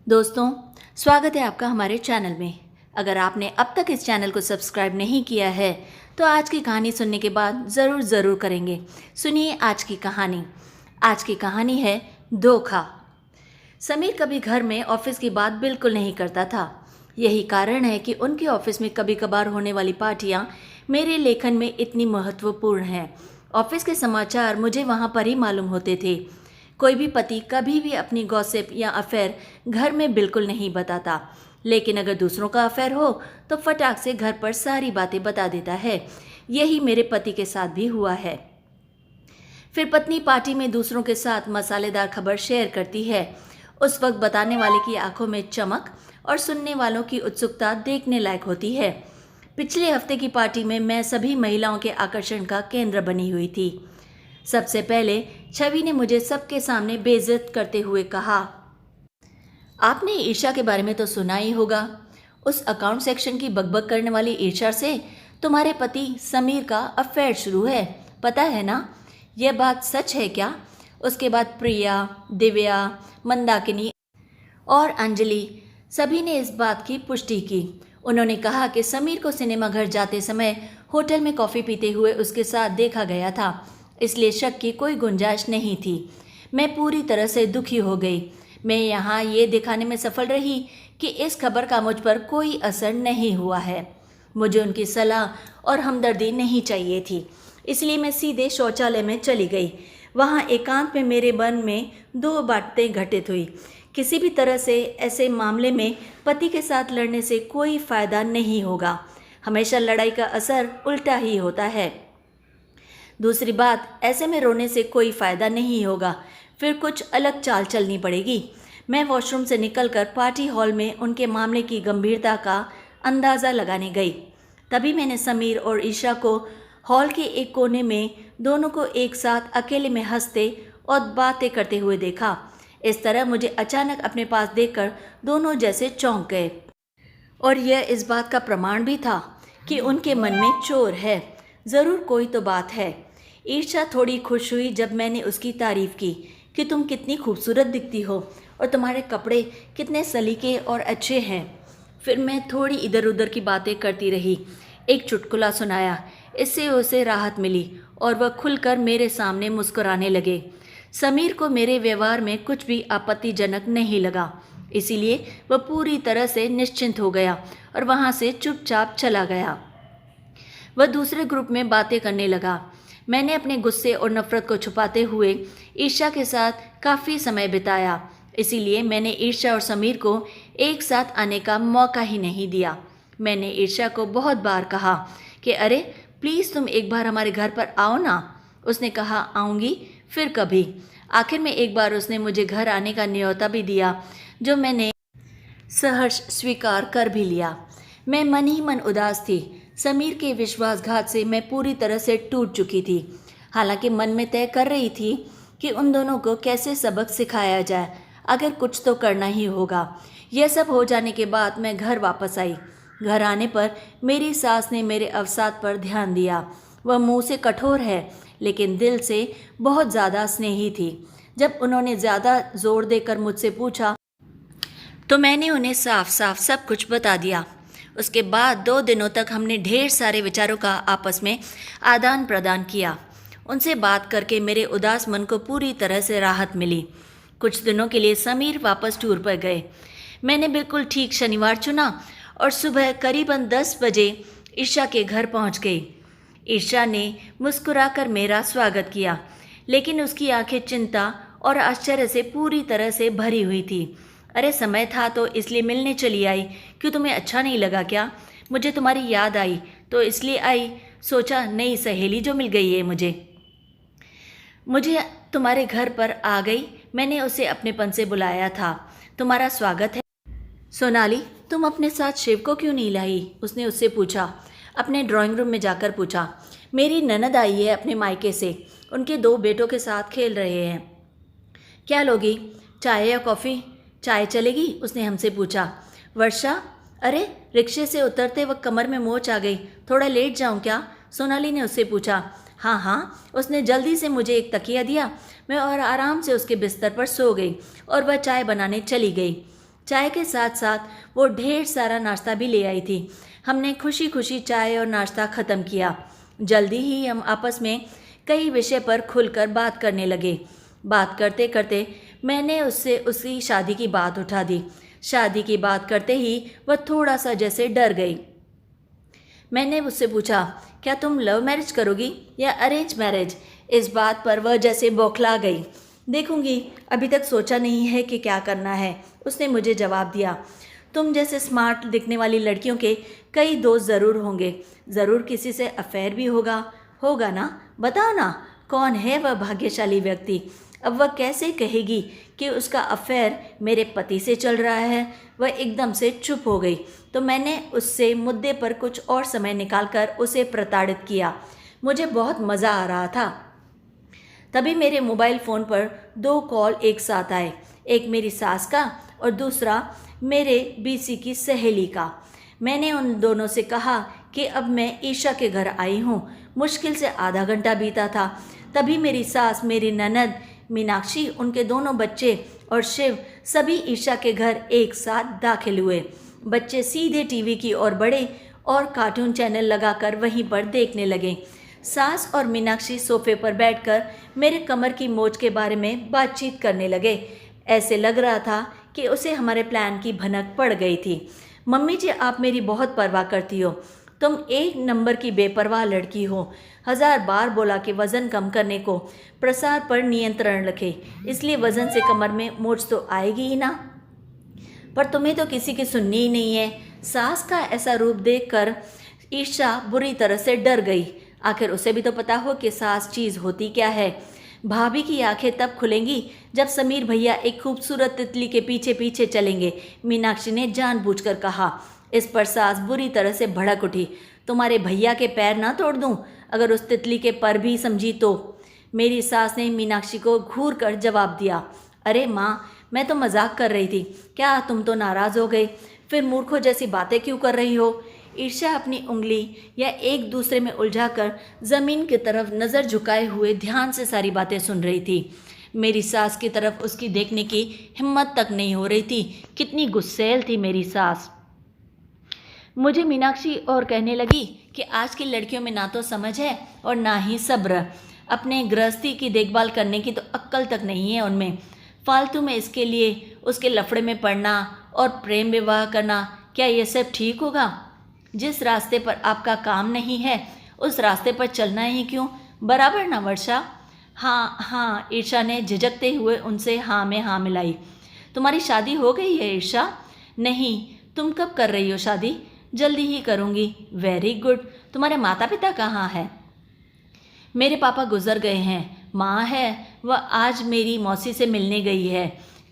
दोस्तों, स्वागत है आपका हमारे चैनल में। अगर आपने अब तक इस चैनल को सब्सक्राइब नहीं किया है तो आज की कहानी सुनने के बाद ज़रूर करेंगे। सुनिए आज की कहानी। आज की कहानी है धोखा। समीर कभी घर में ऑफिस की बात बिल्कुल नहीं करता था। यही कारण है कि उनके ऑफिस में कभी कभार होने वाली पार्टियां मेरे लेखन में इतनी महत्वपूर्ण हैं। ऑफिस के समाचार मुझे वहां पर ही मालूम होते थे। कोई भी पति कभी भी अपनी गॉसिप या अफेयर घर में बिल्कुल नहीं बताता, लेकिन अगर दूसरों का अफेयर हो तो फटाक से घर पर सारी बातें बता देता है। यही मेरे पति के साथ भी हुआ है। फिर पत्नी पार्टी में दूसरों के साथ मसालेदार खबर शेयर करती है। उस वक्त बताने वाले की आंखों में चमक और सुनने वालों की उत्सुकता देखने लायक होती है। पिछले हफ्ते की पार्टी में मैं सभी महिलाओं के आकर्षण का केंद्र बनी हुई थी। सबसे पहले छवि ने मुझे सबके सामने बेइज्जत करते हुए कहा, आपने ईर्ष्या के बारे में तो सुना ही होगा। उस अकाउंट सेक्शन की बकबक करने वाली ईर्ष्या से तुम्हारे पति समीर का अफेयर शुरू है, पता है ना? यह बात सच है क्या? उसके बाद प्रिया, दिव्या, मंदाकिनी और अंजलि सभी ने इस बात की पुष्टि की। उन्होंने कहा कि समीर को सिनेमा घर जाते समय होटल में कॉफ़ी पीते हुए उसके साथ देखा गया था, इसलिए शक की कोई गुंजाइश नहीं थी। मैं पूरी तरह से दुखी हो गई। मैं यहाँ ये दिखाने में सफल रही कि इस खबर का मुझ पर कोई असर नहीं हुआ है। मुझे उनकी सलाह और हमदर्दी नहीं चाहिए थी, इसलिए मैं सीधे शौचालय में चली गई। वहाँ एकांत में मेरे मन में दो बातें घटित हुई। किसी भी तरह से ऐसे मामले में पति के साथ लड़ने से कोई फ़ायदा नहीं होगा। हमेशा लड़ाई का असर उल्टा ही होता है। दूसरी बात, ऐसे में रोने से कोई फ़ायदा नहीं होगा, फिर कुछ अलग चाल चलनी पड़ेगी। मैं वॉशरूम से निकलकर पार्टी हॉल में उनके मामले की गंभीरता का अंदाज़ा लगाने गई। तभी मैंने समीर और ईशा को हॉल के एक कोने में दोनों को एक साथ अकेले में हंसते और बातें करते हुए देखा। इस तरह मुझे अचानक अपने पास देखकर दोनों जैसे चौंक गए, और यह इस बात का प्रमाण भी था कि उनके मन में चोर है। ज़रूर कोई तो बात है। ईर्ष्या थोड़ी खुश हुई जब मैंने उसकी तारीफ़ की कि तुम कितनी खूबसूरत दिखती हो और तुम्हारे कपड़े कितने सलीके और अच्छे हैं। फिर मैं थोड़ी इधर उधर की बातें करती रही। एक चुटकुला सुनाया। इससे उसे राहत मिली और वह खुलकर मेरे सामने मुस्कुराने लगे। समीर को मेरे व्यवहार में कुछ भी आपत्तिजनक नहीं लगा, इसीलिए वह पूरी तरह से निश्चिंत हो गया और वहाँ से चुपचाप चला गया। वह दूसरे ग्रुप में बातें करने लगा। मैंने अपने गुस्से और नफरत को छुपाते हुए ईर्ष्या के साथ काफ़ी समय बिताया, इसीलिए मैंने ईर्ष्या और समीर को एक साथ आने का मौका ही नहीं दिया। मैंने ईर्ष्या को बहुत बार कहा कि अरे प्लीज़ तुम एक बार हमारे घर पर आओ ना। उसने कहा आऊँगी, फिर कभी। आखिर में एक बार उसने मुझे घर आने का न्योता भी दिया, जो मैंने सहर्ष स्वीकार कर भी लिया। मैं मन ही मन उदास थी। समीर के विश्वासघात से मैं पूरी तरह से टूट चुकी थी। हालांकि मन में तय कर रही थी कि उन दोनों को कैसे सबक सिखाया जाए, अगर कुछ तो करना ही होगा। यह सब हो जाने के बाद मैं घर वापस आई। घर आने पर मेरी सास ने मेरे अवसाद पर ध्यान दिया। वह मुंह से कठोर है, लेकिन दिल से बहुत ज़्यादा स्नेही थी। जब उन्होंने ज़्यादा जोर देकर मुझसे पूछा तो मैंने उन्हें साफ साफ सब कुछ बता दिया। उसके बाद 2 दिनों तक हमने ढेर सारे विचारों का आपस में आदान प्रदान किया। उनसे बात करके मेरे उदास मन को पूरी तरह से राहत मिली। कुछ दिनों के लिए समीर वापस टूर पर गए। मैंने बिल्कुल ठीक शनिवार चुना और सुबह करीबन 10 बजे ईशा के घर पहुंच गई। ईशा ने मुस्कुराकर मेरा स्वागत किया, लेकिन उसकी आंखें चिंता और आश्चर्य से पूरी तरह से भरी हुई थी। अरे समय था तो इसलिए मिलने चली आई। क्यों, तुम्हें अच्छा नहीं लगा क्या? मुझे तुम्हारी याद आई तो इसलिए आई। सोचा नई सहेली जो मिल गई है मुझे तुम्हारे घर पर आ गई। मैंने उसे अपनेपन से बुलाया था। तुम्हारा स्वागत है। सोनाली, तुम अपने साथ शिव को क्यों नहीं लाई? उसने उससे पूछा। अपने ड्राइंग रूम में जाकर पूछा। मेरी ननद आई है अपने मायके से, उनके 2 बेटों के साथ खेल रहे हैं। क्या लोगी, चाय या कॉफ़ी? चाय चलेगी, उसने हमसे पूछा। वर्षा, अरे रिक्शे से उतरते वक्त कमर में मोच आ गई, थोड़ा लेट जाऊं क्या? सोनाली ने उससे पूछा। हाँ हाँ, उसने जल्दी से मुझे एक तकिया दिया। मैं और आराम से उसके बिस्तर पर सो गई और वह चाय बनाने चली गई। चाय के साथ साथ वो ढेर सारा नाश्ता भी ले आई थी। हमने खुशी खुशी चाय और नाश्ता ख़त्म किया। जल्दी ही हम आपस में कई विषय पर खुलकर बात करने लगे। बात करते करते मैंने उससे उसकी शादी की बात उठा दी। शादी की बात करते ही वह थोड़ा सा जैसे डर गई। मैंने उससे पूछा, क्या तुम लव मैरिज करोगी या अरेंज मैरिज? इस बात पर वह जैसे बौखला गई। देखूंगी, अभी तक सोचा नहीं है कि क्या करना है, उसने मुझे जवाब दिया। तुम जैसे स्मार्ट दिखने वाली लड़कियों के कई दोस्त ज़रूर होंगे, ज़रूर किसी से अफेयर भी होगा ना? बताओ ना, कौन है वह भाग्यशाली व्यक्ति? अब वह कैसे कहेगी कि उसका अफेयर मेरे पति से चल रहा है? वह एकदम से चुप हो गई, तो मैंने उससे मुद्दे पर कुछ और समय निकालकर उसे प्रताड़ित किया। मुझे बहुत मज़ा आ रहा था। तभी मेरे मोबाइल फ़ोन पर 2 कॉल एक साथ आए, एक मेरी सास का और दूसरा मेरे बीसी की सहेली का। मैंने उन दोनों से कहा कि अब मैं ईशा के घर आई हूँ। मुश्किल से आधा घंटा बीता था, तभी मेरी सास, मेरी ननद मीनाक्षी, उनके दोनों बच्चे और शिव सभी ईशा के घर एक साथ दाखिल हुए। बच्चे सीधे टीवी की ओर बढ़े और कार्टून चैनल लगाकर वहीं पर देखने लगे। सास और मीनाक्षी सोफे पर बैठकर मेरे कमर की मोच के बारे में बातचीत करने लगे। ऐसे लग रहा था कि उसे हमारे प्लान की भनक पड़ गई थी। मम्मी जी, आप मेरी बहुत परवाह करती हो। तुम एक नंबर की बेपरवाह लड़की हो। 1000 बार बोला कि वज़न कम करने को, प्रसार पर नियंत्रण रखे, इसलिए वज़न से कमर में मोच तो आएगी ही ना। पर तुम्हें तो किसी की सुननी ही नहीं है। सास का ऐसा रूप देखकर ईशा बुरी तरह से डर गई। आखिर उसे भी तो पता हो कि सास चीज़ होती क्या है। भाभी की आंखें तब खुलेंगी जब समीर भैया एक खूबसूरत तितली के पीछे पीछे चलेंगे, मीनाक्षी ने जानबूझकर कहा। इस पर सास बुरी तरह से भड़क उठी। तुम्हारे भैया के पैर ना तोड़ दूं अगर उस तितली के पर भी समझी तो। मेरी सास ने मीनाक्षी को घूर कर जवाब दिया। अरे माँ, मैं तो मजाक कर रही थी, क्या तुम तो नाराज़ हो गई? फिर मूर्खों जैसी बातें क्यों कर रही हो? ईर्ष्या अपनी उंगली या एक दूसरे में उलझाकर ज़मीन की तरफ नज़र झुकाए हुए ध्यान से सारी बातें सुन रही थी। मेरी सास की तरफ उसकी देखने की हिम्मत तक नहीं हो रही थी। कितनी गुस्सैल थी मेरी सास। मुझे मीनाक्षी और कहने लगी कि आज की लड़कियों में ना तो समझ है और ना ही सब्र। अपने गृहस्थी की देखभाल करने की तो अक्ल तक नहीं है उनमें। फालतू में इसके लिए उसके लफड़े में पड़ना और प्रेम विवाह करना, क्या ये सब ठीक होगा? जिस रास्ते पर आपका काम नहीं है उस रास्ते पर चलना ही क्यों? बराबर ना वर्षा? हाँ हाँ, ईर्षा ने झिझकते हुए उनसे हाँ में हाँ मिलाई। तुम्हारी शादी हो गई है ईर्षा? नहीं। तुम कब कर रही हो शादी? जल्दी ही करूँगी। Very good. तुम्हारे माता पिता कहाँ हैं? मेरे पापा गुजर गए हैं। माँ है, वह आज मेरी मौसी से मिलने गई है।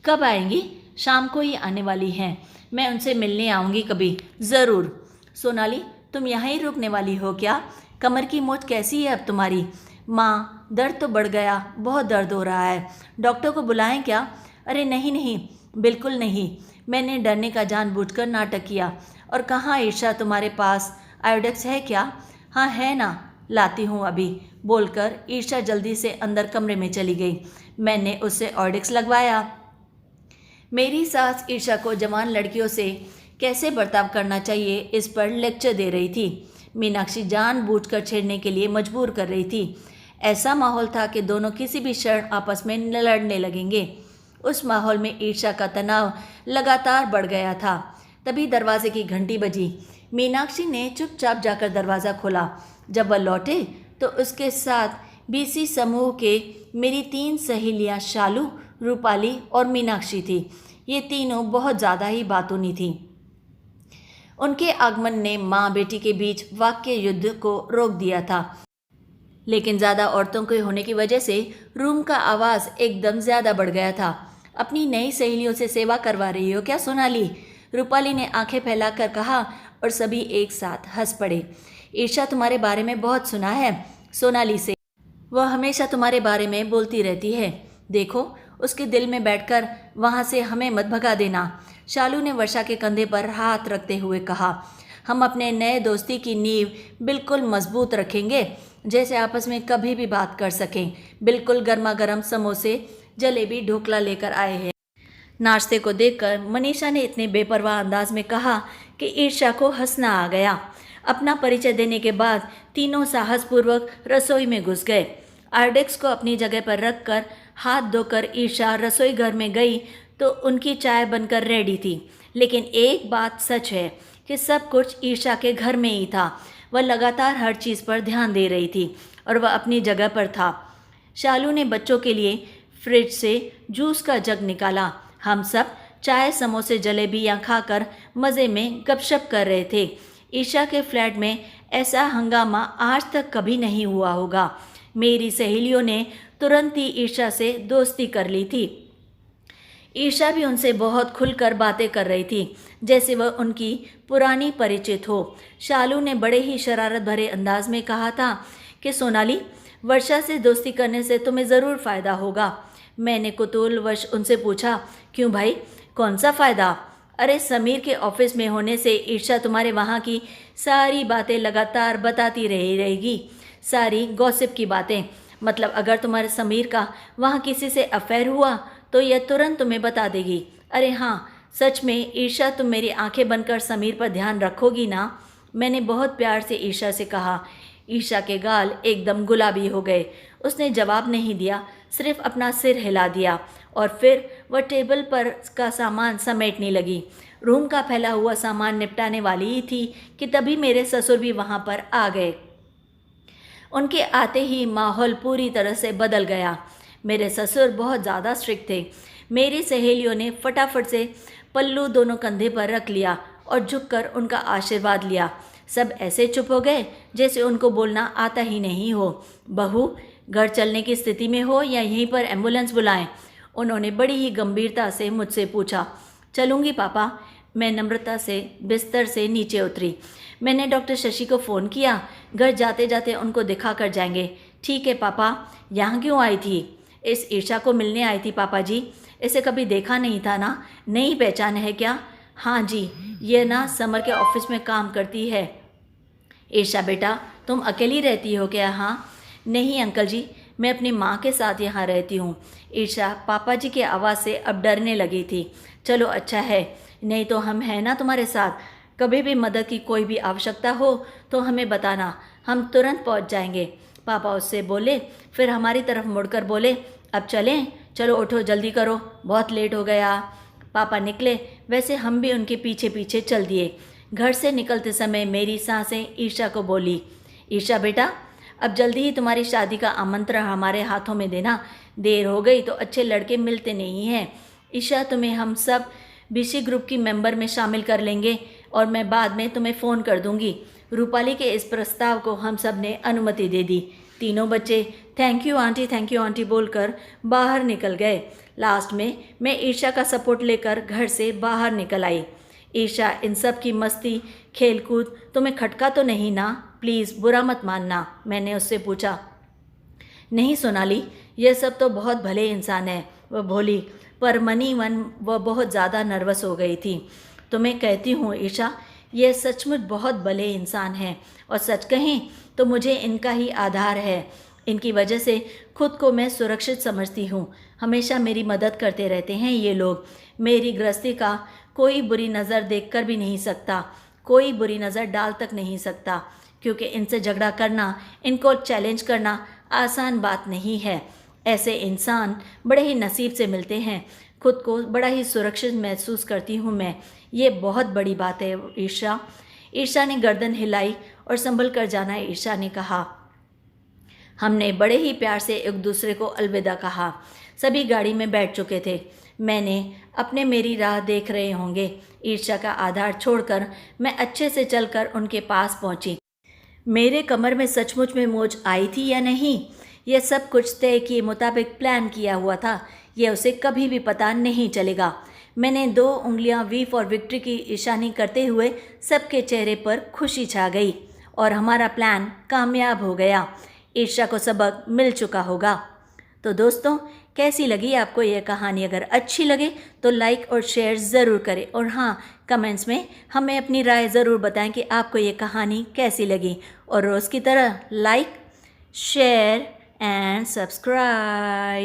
कब आएंगी? शाम को ही आने वाली हैं। मैं उनसे मिलने आऊँगी कभी ज़रूर। सोनाली, तुम यहाँ ही रुकने वाली हो क्या? कमर की मोच कैसी है अब तुम्हारी? माँ, दर्द तो बढ़ गया, बहुत दर्द हो रहा है। डॉक्टर को बुलाएं क्या? अरे नहीं नहीं, बिल्कुल नहीं। मैंने डरने का जानबूझकर नाटक किया। और कहाँ ईर्षा, तुम्हारे पास आयोडेक्स है क्या? हाँ है ना, लाती हूँ अभी, बोलकर ईर्षा जल्दी से अंदर कमरे में चली गई। मैंने उससे ऑर्डेक्स लगवाया। मेरी सास ईर्षा को जवान लड़कियों से कैसे बर्ताव करना चाहिए इस पर लेक्चर दे रही थी। मीनाक्षी जानबूझकर छेड़ने के लिए मजबूर कर रही थी। ऐसा माहौल था कि दोनों किसी भी क्षण आपस में लड़ने लगेंगे। उस माहौल में ईर्षा का तनाव लगातार बढ़ गया था। तभी दरवाजे की घंटी बजी। मीनाक्षी ने चुपचाप जाकर दरवाज़ा खोला। जब वह लौटे तो उसके साथ बीसी समूह के मेरी 3 सहेलियाँ शालू, रूपाली और मीनाक्षी थी। ये तीनों बहुत ज़्यादा ही बातूनी थीं। उनके आगमन ने माँ बेटी के बीच वाक्य युद्ध को रोक दिया था, लेकिन ज़्यादा औरतों के होने की वजह से रूम का आवाज़ एकदम ज़्यादा बढ़ गया था। अपनी नई सहेलियों से सेवा करवा रही हो क्या सोनाली? रूपाली ने आंखें फैलाकर कहा और सभी एक साथ हंस पड़े। ईर्षा तुम्हारे बारे में बहुत सुना है सोनाली से, वह हमेशा तुम्हारे बारे में बोलती रहती है। देखो, उसके दिल में बैठकर वहाँ से हमें मत भगा देना। शालू ने वर्षा के कंधे पर हाथ रखते हुए कहा। हम अपने नए दोस्ती की नींव बिल्कुल मजबूत रखेंगे, जैसे आपस में कभी भी बात कर सकें। बिल्कुल गर्मा गर्म समोसे, जलेबी, ढोकला लेकर आए हैं। नाश्ते को देखकर मनीषा ने इतने बेपरवाह अंदाज में कहा कि ईर्ष्या को हंसना आ गया। अपना परिचय देने के बाद तीनों साहसपूर्वक रसोई में घुस गए। आर्डेक्स को अपनी जगह पर रखकर हाथ धोकर ईर्ष्या रसोई घर में गई तो उनकी चाय बनकर रेडी थी। लेकिन एक बात सच है कि सब कुछ ईर्ष्या के घर में ही था। वह लगातार हर चीज़ पर ध्यान दे रही थी और वह अपनी जगह पर था। शालू ने बच्चों के लिए फ्रिज से जूस का जग निकाला। हम सब चाय, समोसे, जलेबियाँ खाकर मज़े में गपशप कर रहे थे। ईर्ष्या के फ्लैट में ऐसा हंगामा आज तक कभी नहीं हुआ होगा। मेरी सहेलियों ने तुरंत ही ईर्ष्या से दोस्ती कर ली थी। ईर्ष्या भी उनसे बहुत खुलकर बातें कर रही थी, जैसे वह उनकी पुरानी परिचित हो। शालू ने बड़े ही शरारत भरे अंदाज में कहा था कि सोनाली, वर्षा से दोस्ती करने से तुम्हें ज़रूर फ़ायदा होगा। मैंने कुतूहलवश उनसे पूछा, क्यों भाई, कौन सा फ़ायदा? अरे समीर के ऑफिस में होने से ईर्ष्या तुम्हारे वहाँ की सारी बातें लगातार बताती रहेगी, सारी गॉसिप की बातें। मतलब अगर तुम्हारे समीर का वहाँ किसी से अफेयर हुआ तो यह तुरंत तुम्हें बता देगी। अरे हाँ, सच में ईर्ष्या, तुम मेरी आंखें बनकर समीर पर ध्यान रखोगी ना? मैंने बहुत प्यार से ईर्ष्या से कहा। ईर्ष्या के गाल एकदम गुलाबी हो गए। उसने जवाब नहीं दिया, सिर्फ अपना सिर हिला दिया और फिर वह टेबल पर का सामान समेटने लगी। रूम का फैला हुआ सामान निपटाने वाली ही थी कि तभी मेरे ससुर भी वहाँ पर आ गए। उनके आते ही माहौल पूरी तरह से बदल गया। मेरे ससुर बहुत ज़्यादा स्ट्रिक्ट थे। मेरी सहेलियों ने फटाफट से पल्लू दोनों कंधे पर रख लिया और झुककर उनका आशीर्वाद लिया। सब ऐसे चुप हो गए जैसे उनको बोलना आता ही नहीं हो। बहू, घर चलने की स्थिति में हो या यहीं पर एम्बुलेंस बुलाएं? उन्होंने बड़ी ही गंभीरता से मुझसे पूछा। चलूँगी पापा, मैं नम्रता से बिस्तर से नीचे उतरी। मैंने डॉक्टर शशि को फ़ोन किया, घर जाते जाते उनको दिखा कर जाएंगे। ठीक है पापा। यहाँ क्यों आई थी? इस ईर्ष्या को मिलने आई थी पापा जी। इसे कभी देखा नहीं था ना, नई पहचान है क्या? हाँ जी, ये ना समर के ऑफिस में काम करती है। ईर्ष्या बेटा, तुम अकेली रहती हो क्या? हाँ। नहीं अंकल जी, मैं अपनी माँ के साथ यहाँ रहती हूँ। ईर्ष्या पापा जी की आवाज़ से अब डरने लगी थी। चलो अच्छा है, नहीं तो हम हैं ना तुम्हारे साथ। कभी भी मदद की कोई भी आवश्यकता हो तो हमें बताना, हम तुरंत पहुँच जाएंगे। पापा उससे बोले, फिर हमारी तरफ मुड़कर बोले, अब चलें? चलो उठो, जल्दी करो, बहुत लेट हो गया। पापा निकले, वैसे हम भी उनके पीछे पीछे चल दिए। घर से निकलते समय मेरी सांसें ईर्ष्या को बोली, ईर्ष्या बेटा, अब जल्दी ही तुम्हारी शादी का आमंत्रण हमारे हाथों में देना। देर हो गई तो अच्छे लड़के मिलते नहीं हैं। ईर्ष्या, तुम्हें हम सब बीसी ग्रुप की मेंबर में शामिल कर लेंगे और मैं बाद में तुम्हें फ़ोन कर दूंगी। रूपाली के इस प्रस्ताव को हम सब ने अनुमति दे दी। तीनों बच्चे थैंक यू आंटी बोलकर बाहर निकल गए। लास्ट में मैं ईर्ष्या का सपोर्ट लेकर घर से बाहर निकल आई। ईर्ष्या, इन सब की मस्ती खेलकूद तुम्हें खटका तो नहीं ना? प्लीज़ बुरा मत मानना, मैंने उससे पूछा। नहीं सोनाली, यह सब तो बहुत भले इंसान है, वह बोली। पर मनी मन वह बहुत ज़्यादा नर्वस हो गई थी। तो मैं कहती हूँ ईर्ष्या, ये सचमुच बहुत भले इंसान हैं और सच कहें तो मुझे इनका ही आधार है। इनकी वजह से खुद को मैं सुरक्षित समझती हूँ। हमेशा मेरी मदद करते रहते हैं ये लोग। मेरी गृहस्थी का कोई बुरी नज़र देखकर भी नहीं सकता, कोई बुरी नज़र डाल तक नहीं सकता, क्योंकि इनसे झगड़ा करना, इनको चैलेंज करना आसान बात नहीं है। ऐसे इंसान बड़े ही नसीब से मिलते हैं। खुद को बड़ा ही सुरक्षित महसूस करती हूँ मैं। ये बहुत बड़ी बात है ईर्ष्या। ईर्ष्या ने गर्दन हिलाई और संभल कर जाना ईर्ष्या ने कहा। हमने बड़े ही प्यार से एक दूसरे को अलविदा कहा। सभी गाड़ी में बैठ चुके थे। मैंने अपने मेरी राह देख रहे होंगे। ईर्ष्या का आधार छोड़कर मैं अच्छे से चलकर उनके पास पहुंची। मेरे कमर में सचमुच में मोच आई थी या नहीं, यह सब कुछ तय किए मुताबिक प्लान किया हुआ था। यह उसे कभी भी पता नहीं चलेगा। मैंने 2 उंगलियां वी फॉर विक्ट्री की निशानी करते हुए सबके चेहरे पर खुशी छा गई और हमारा प्लान कामयाब हो गया। ईर्ष्या को सबक मिल चुका होगा। तो दोस्तों, कैसी लगी आपको यह कहानी? अगर अच्छी लगे तो लाइक और शेयर ज़रूर करें और हाँ, कमेंट्स में हमें अपनी राय ज़रूर बताएं कि आपको ये कहानी कैसी लगी। और रोज़ की तरह लाइक, शेयर एंड सब्सक्राइब।